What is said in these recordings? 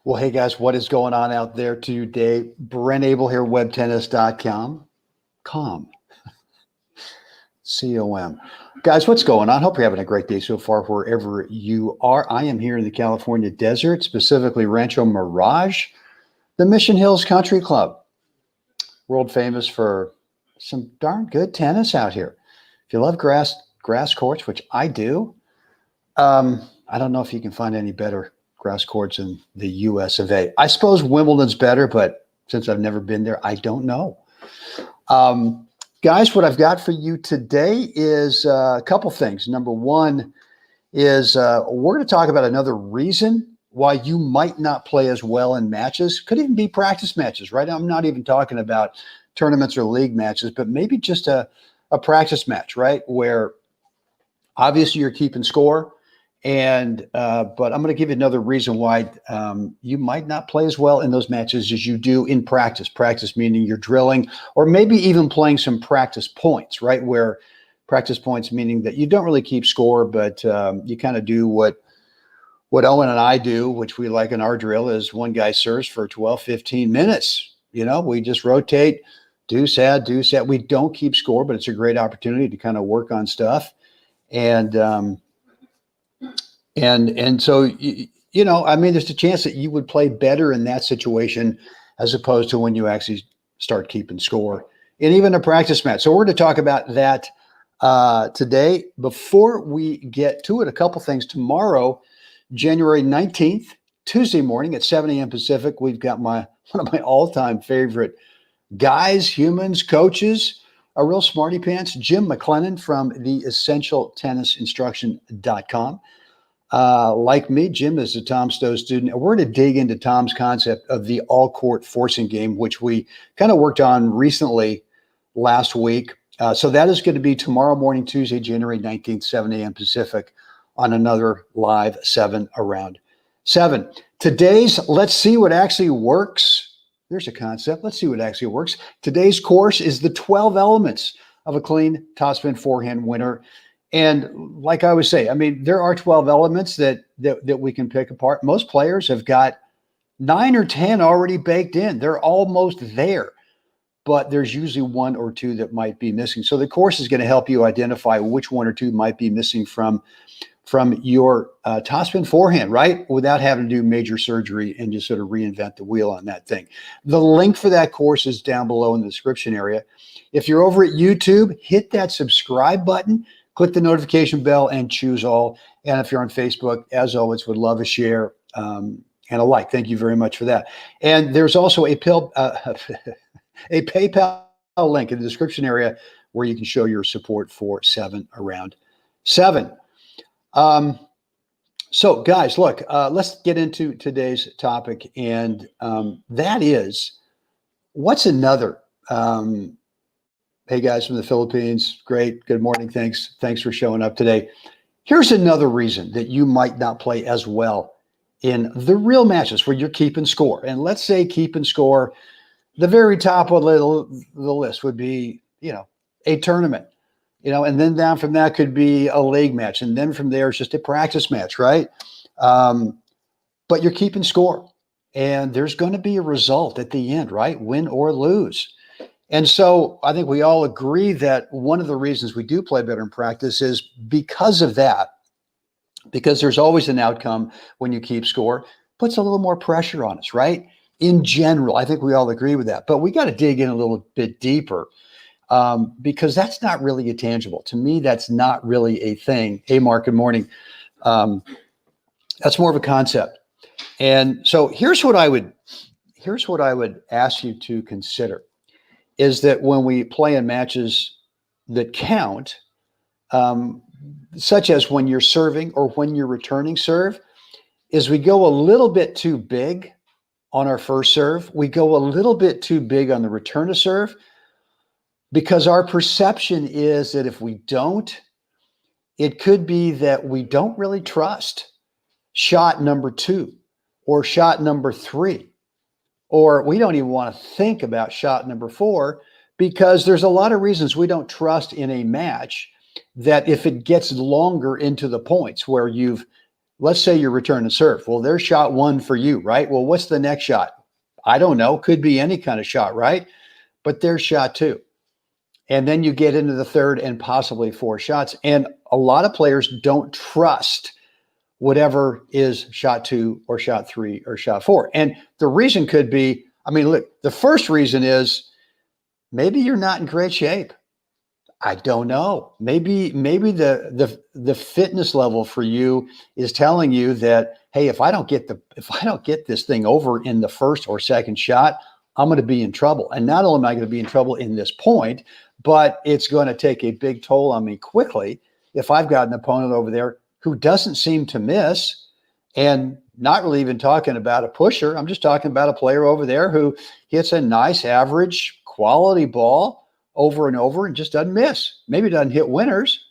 Well, hey guys, what is going on out there today? Brent Abel here, webtennis.com. C-O-M. Guys, what's going on? Hope you're having a great day so far wherever you are. I am here in the California desert, specifically Rancho Mirage, the Mission Hills Country Club. World famous for some darn good tennis out here. If you love grass courts, which I do, I don't know if you can find any better grass courts in the US of A. I suppose Wimbledon's better, but since I've never been there, I don't know. Guys, what I've got for you today is a couple things. Number one is we're going to talk about another reason why you might not play as well in matches. Could even be practice matches, right? I'm not even talking about tournaments or league matches, but maybe just a practice match, right? Where obviously you're keeping score. And but I'm going to give you another reason why you might not play as well in those matches as you do in practice. Practice meaning you're drilling, or maybe even playing some practice points, right? Where practice points meaning that you don't really keep score, but you kind of do what Owen and I do, which we like in our drill, is one guy serves for 12, 15 minutes. You know, we just rotate, do set. We don't keep score, but it's a great opportunity to kind of work on stuff. And so, you know, I mean, there's a chance that you would play better in that situation as opposed to when you actually start keeping score and even a practice match. So we're going to talk about that today. Before we get to it, a couple things. Tomorrow, January 19th, Tuesday morning at 7 a.m. Pacific, we've got one of my all-time favorite guys, humans, coaches, a real smarty pants, Jim McLennan from the EssentialTennisInstruction.com. Like me, Jim is a Tom Stowe student, and we're going to dig into Tom's concept of the all-court forcing game, which we kind of worked on recently last week. So that is going to be tomorrow morning, Tuesday, January 19th, 7 a.m. Pacific, on another live 7 around 7. Today's Let's See What Actually Works. There's a concept. Let's see what actually works. Today's course is the 12 elements of a clean topspin forehand winner. And like I always say, I mean, there are 12 elements that we can pick apart. Most players have got 9 or 10 already baked in. They're almost there, but there's usually 1 or 2 that might be missing. So the course is going to help you identify which 1 or 2 might be missing from your topspin forehand, right? Without having to do major surgery and just sort of reinvent the wheel on that thing. The link for that course is down below in the description area. If you're over at YouTube, hit that subscribe button. Click the notification bell and choose all. And if you're on Facebook, as always, would love a share and a like. Thank you very much for that. And there's also a PayPal link in the description area where you can show your support for 7 around 7. So guys, look, let's get into today's topic. And that is, what's another hey guys from the Philippines, great, good morning, thanks for showing up today. Here's another reason that you might not play as well in the real matches where you're keeping score. And let's say keeping score, the very top of the list would be, you know, a tournament, you know, and then down from that could be a league match. And then from there, it's just a practice match, right? But you're keeping score and there's going to be a result at the end, right? Win or lose. And so I think we all agree that one of the reasons we do play better in practice is because of that, because there's always an outcome when you keep score, puts a little more pressure on us, right? In general, I think we all agree with that, but we got to dig in a little bit deeper because that's not really a tangible. To me, that's not really a thing. Hey, Mark, good morning. That's more of a concept. And so here's what I would ask you to consider. Is that when we play in matches that count, such as when you're serving or when you're returning serve, is we go a little bit too big on our first serve. We go a little bit too big on the return to serve because our perception is that if we don't, it could be that we don't really trust shot number 2 or shot number 3. Or we don't even want to think about shot number 4 because there's a lot of reasons we don't trust in a match that if it gets longer into the points where you've let's say you're return to serve. Well, there's shot one for you, right? Well, what's the next shot? I don't know. Could be any kind of shot, right? But there's shot two. And then you get into the third and possibly four shots. And a lot of players don't trust whatever is shot two or shot three or shot four. And the reason could be, I mean, look, the first reason is maybe you're not in great shape. I don't know. Maybe the fitness level for you is telling you that, hey, if I don't get this thing over in the first or second shot, I'm going to be in trouble. And not only am I going to be in trouble in this point, but it's going to take a big toll on me quickly if I've got an opponent over there who doesn't seem to miss, and not really even talking about a pusher. I'm just talking about a player over there who hits a nice average quality ball over and over and just doesn't miss. Maybe doesn't hit winners,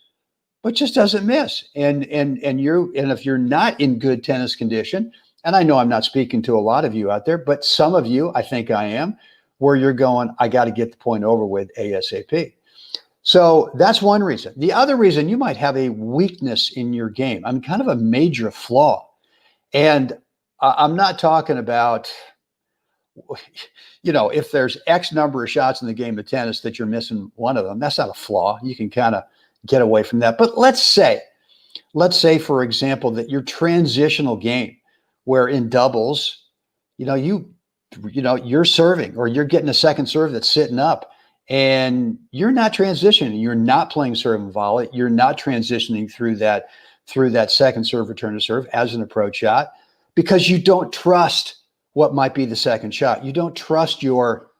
but just doesn't miss. And if you're not in good tennis condition, and I know I'm not speaking to a lot of you out there, but some of you, I think I am, where you're going, I got to get the point over with ASAP. So that's one reason. The other reason, you might have a weakness in your game. I'm kind of a major flaw. And I'm not talking about, if there's X number of shots in the game of tennis that you're missing one of them, that's not a flaw. You can kind of get away from that. But let's say, for example, that your transitional game, where in doubles, you're serving or you're getting a second serve that's sitting up and you're not transitioning. You're not playing serve and volley. You're not transitioning through that second serve, return to serve as an approach shot because you don't trust what might be the second shot. You don't trust your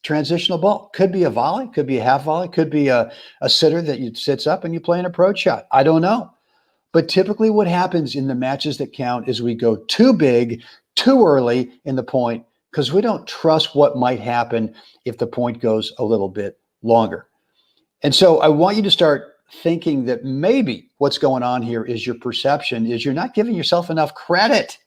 transitional ball. Could be a volley, could be a half volley, could be a sitter that you sits up and you play an approach shot. I don't know. But typically what happens in the matches that count is we go too big, too early in the point because we don't trust what might happen if the point goes a little bit longer. And so I want you to start thinking that maybe what's going on here is your perception is you're not giving yourself enough credit.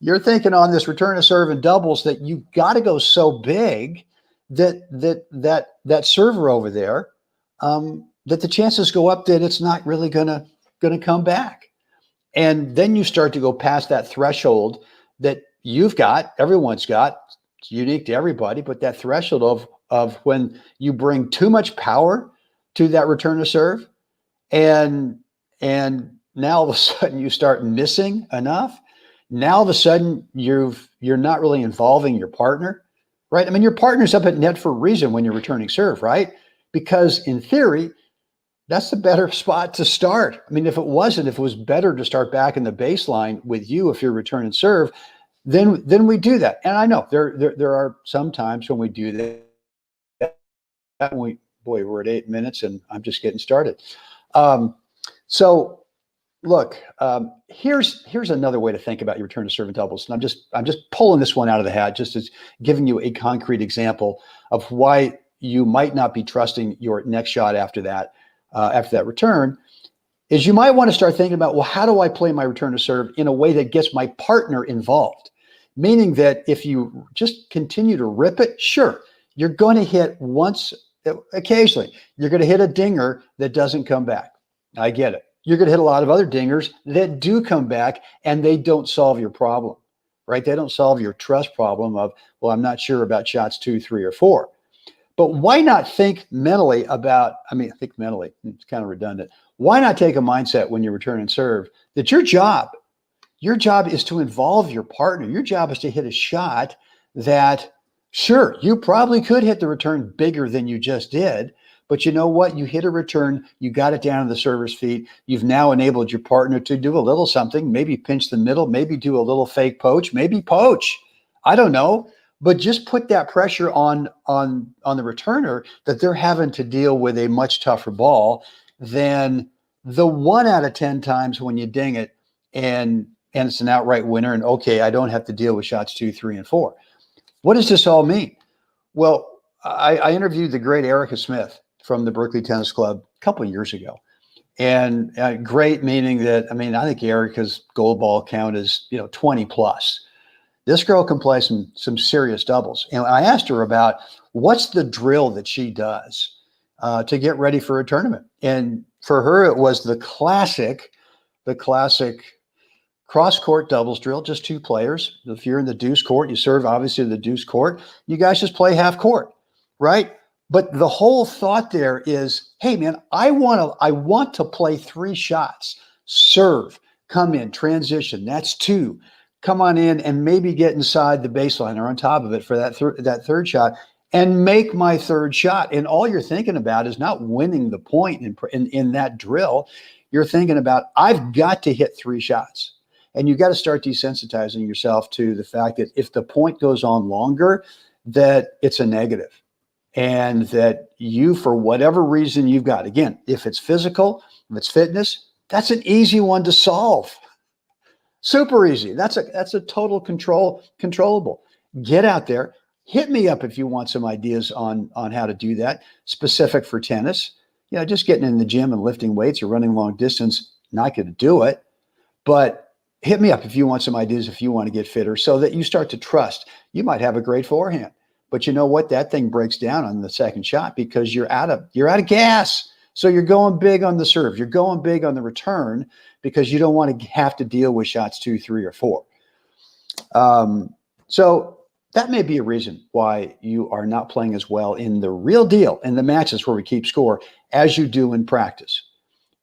You're thinking on this return to serve and doubles that you got to go so big that server over there, that the chances go up that it's not really gonna come back. And then you start to go past that threshold that you've got, everyone's got, it's unique to everybody, but that threshold of when you bring too much power to that return to serve, and now all of a sudden you start missing enough. Now all of a sudden you're not really involving your partner, right? I mean, your partner's up at net for a reason when you're returning serve, right? Because in theory, that's the better spot to start. I mean, if it was better to start back in the baseline with you if you're returning serve, then we do that. And I know there are some times when we do that. We're at 8 minutes and I'm just getting started. So look, here's another way to think about your return to serve and doubles. And I'm just pulling this one out of the hat, just as giving you a concrete example of why you might not be trusting your next shot after that return, is you might want to start thinking about, well, how do I play my return to serve in a way that gets my partner involved? Meaning that if you just continue to rip it, sure, you're going to hit occasionally, you're going to hit a dinger that doesn't come back. I get it. You're going to hit a lot of other dingers that do come back and they don't solve your problem, right? They don't solve your trust problem of, well, I'm not sure about shots 2, 3, or 4. But why not think mentally about, think mentally, it's kind of redundant. Why not take a mindset when you return and serve that your job is to involve your partner. Your job is to hit a shot that, sure, you probably could hit the return bigger than you just did, but you know what? You hit a return, you got it down to the server's feet. You've now enabled your partner to do a little something, maybe pinch the middle, maybe do a little fake poach, maybe poach. I don't know. But just put that pressure on the returner that they're having to deal with a much tougher ball than the 1 out of 10 times when you ding it and it's an outright winner. And okay, I don't have to deal with shots 2, 3, and 4. What does this all mean? Well, I interviewed the great Erica Smith from the Berkeley Tennis Club a couple of years ago. And great meaning that, I think Erica's gold ball count is 20 plus. This girl can play some serious doubles. And I asked her about what's the drill that she does to get ready for a tournament. And for her, it was the classic the classic cross-court doubles drill, just two players. If you're in the deuce court, you serve obviously the deuce court. You guys just play half court, right? But the whole thought there is, hey man, I want to play 3 shots. Serve, come in, transition. That's 2. Come on in and maybe get inside the baseline or on top of it for that third shot and make my third shot. And all you're thinking about is not winning the point in that drill. You're thinking about, I've got to hit 3 shots. And you got to start desensitizing yourself to the fact that if the point goes on longer, that it's a negative. And that you, for whatever reason you've got, again, if it's physical, if it's fitness, that's an easy one to solve. Super easy. That's a total controllable. Get out there. Hit me up if you want some ideas on how to do that, specific for tennis. Just getting in the gym and lifting weights or running long distance, not going to do it. But hit me up if you want some ideas, if you want to get fitter, so that you start to trust. You might have a great forehand, but you know what? That thing breaks down on the second shot because you're out of gas. So you're going big on the serve. You're going big on the return because you don't want to have to deal with shots 2, 3, or 4. So that may be a reason why you are not playing as well in the real deal, in the matches where we keep score, as you do in practice.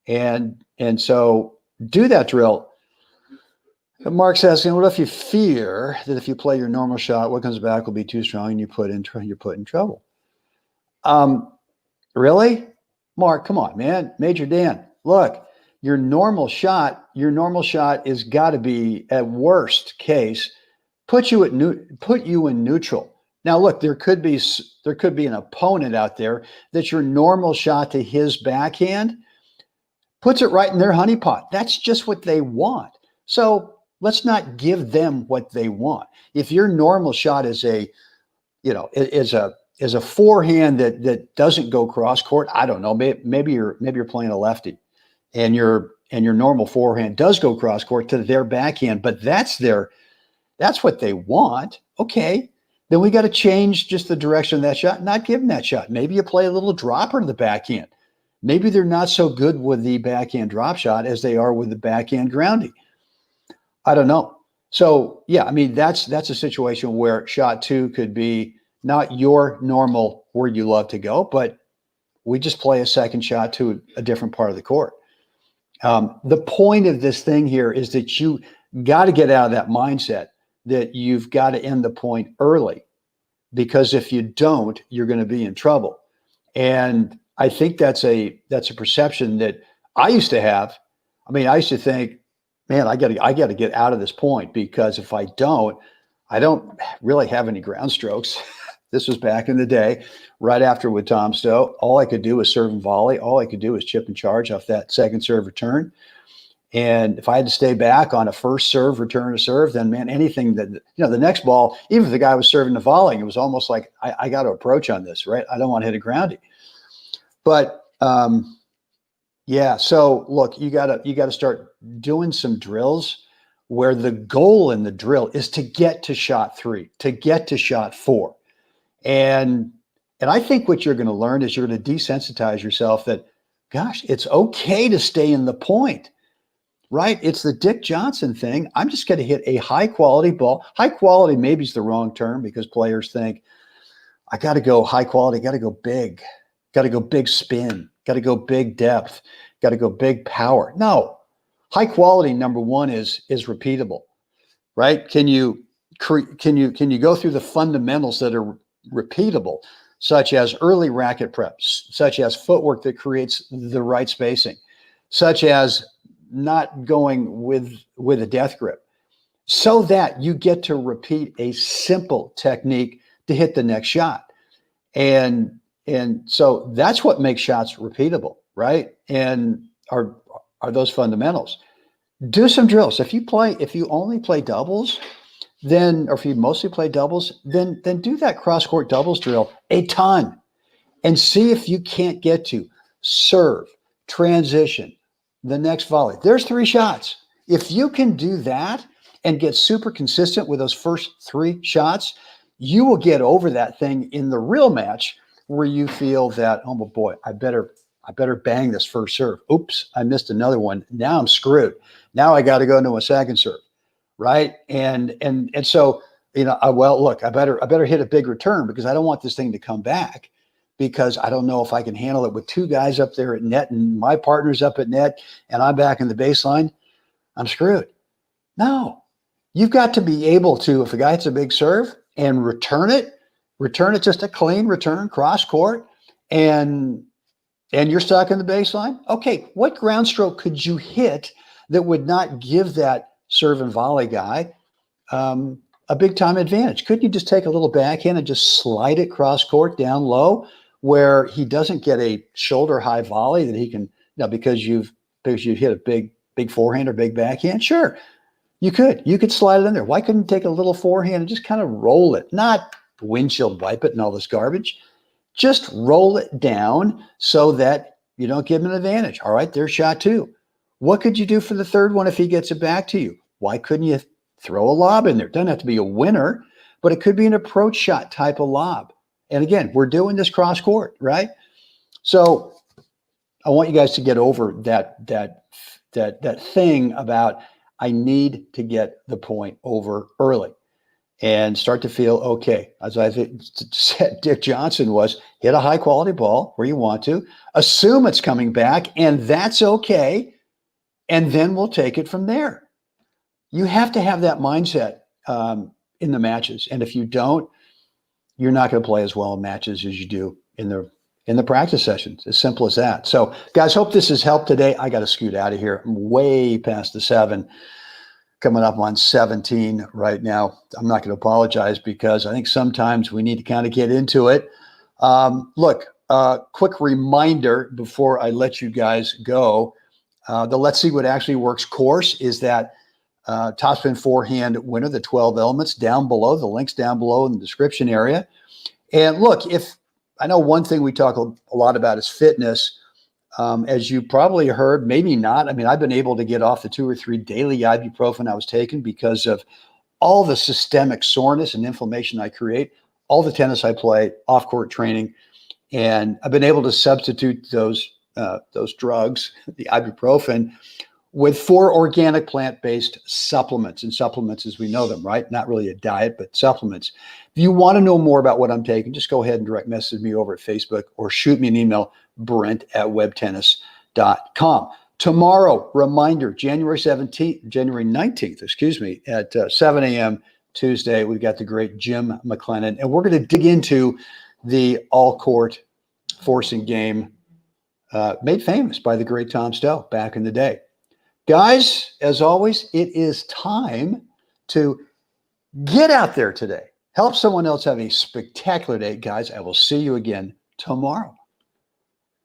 And so do that drill. Mark's asking, what if you fear that if you play your normal shot, what comes back will be too strong and you're put in trouble? Really? Mark, come on, man. Major Dan, look, your normal shot is got to be, at worst case, put you in neutral. Now, look, there could be an opponent out there that your normal shot to his backhand puts it right in their honeypot. That's just what they want. So let's not give them what they want. If your normal shot is a forehand that doesn't go cross court, I don't know. Maybe you're playing a lefty, and your normal forehand does go cross court to their backhand, but that's what they want. Okay, then we got to change just the direction of that shot. Not give them that shot. Maybe you play a little dropper to the backhand. Maybe they're not so good with the backhand drop shot as they are with the backhand grounding. I don't know. So yeah, I mean, that's a situation where shot 2 could be not your normal where you love to go, but we just play a second shot to a different part of the court. The point of this thing here is that you got to get out of that mindset that you've got to end the point early, because if you don't, you're going to be in trouble. And I think that's a perception that I used to have. I mean, I used to think, man, I got to get out of this point, because if I don't really have any ground strokes. This was back in the day, right after with Tom Stowe. All I could do was serve and volley. All I could do was chip and charge off that second serve return. And if I had to stay back on a first serve, return to serve, then man, anything that, the next ball, even if the guy was serving the volley, it was almost like I got to approach on this, right? I don't want to hit a groundie. But yeah, so look, you gotta start doing some drills where the goal in the drill is to get to shot 3, to get to shot 4. And I think what you're going to learn is you're going to desensitize yourself that, gosh, it's okay to stay in the point, right? It's the Dick Johnson thing. I'm just going to hit a high quality ball. High quality maybe is the wrong term, because players think, I got to go high quality, got to go big spin, got to go big depth, got to go big power. No, high quality, number one, is repeatable, right? Can you go through the fundamentals that are repeatable, such as early racket preps, such as footwork that creates the right spacing, such as not going with a death grip, so that you get to repeat a simple technique to hit the next shot. And so that's what makes shots repeatable, right? And are those fundamentals. Do some drills. If you only play doubles, or if you mostly play doubles, then do that cross-court doubles drill a ton and see if you can't get to serve, transition, the next volley. There's 3 shots. If you can do that and get super consistent with those first 3 shots, you will get over that thing in the real match where you feel that, oh boy, I better I better bang this first serve. Oops, I missed another one. Now I'm screwed. Now I got to go into a second serve, right? And so, well, look, I better hit a big return because I don't want this thing to come back, because I don't know if I can handle it with two guys up there at net and my partner's up at net and I'm back in the baseline. I'm screwed. No, you've got to be able to, if a guy hits a big serve and return it just a clean return, cross court, and you're stuck in the baseline. Okay, what ground stroke could you hit that would not give that serve and volley guy a big time advantage? Couldn't you just take a little backhand and just slide it cross court down low where he doesn't get a shoulder high volley that he can, because you've hit a big forehand or big backhand? Sure, you could slide it in there. Why couldn't you take a little forehand and just kind of roll it, not windshield wipe it and all this garbage? Just roll it down so that you don't give him an advantage. All right, there's shot two. What could you do for the third one if he gets it back to you? Why couldn't you throw a lob in there? It doesn't have to be a winner, but it could be an approach shot type of lob. And again, we're doing this cross court, right? So I want you guys to get over that thing about, I need to get the point over early and start to feel okay. As I said, Dick Johnson was, hit a high quality ball where you want to, assume it's coming back, and that's okay. And then we'll take it from there. You have to have that mindset in the matches. And if you don't, you're not going to play as well in matches as you do in the practice sessions. As simple as that. So guys, hope this has helped today. I got to scoot out of here. I'm way past the 7. Coming up on 17 right now. I'm not going to apologize because I think sometimes we need to kind of get into it. Look, quick reminder before I let you guys go. The Let's See What Actually Works course is that topspin forehand winner, the 12 elements, down below. The link's down below in the description area. And look, if I know one thing we talk a lot about is fitness. As you probably heard, maybe not. I mean, I've been able to get off the 2 or 3 daily ibuprofen I was taking because of all the systemic soreness and inflammation I create, all the tennis I play, off-court training, and I've been able to substitute those drugs, the ibuprofen, with 4 organic plant-based supplements. And supplements as we know them, right? Not really a diet, but supplements. If you want to know more about what I'm taking, just go ahead and direct message me over at Facebook or shoot me an email, brent@webtennis.com. Tomorrow, reminder, January 19th, at 7 a.m. Tuesday, we've got the great Jim McLennan, and we're going to dig into the all-court forcing game made famous by the great Tom Stowe back in the day. Guys, as always, it is time to get out there today. Help someone else have a spectacular day. Guys, I will see you again tomorrow.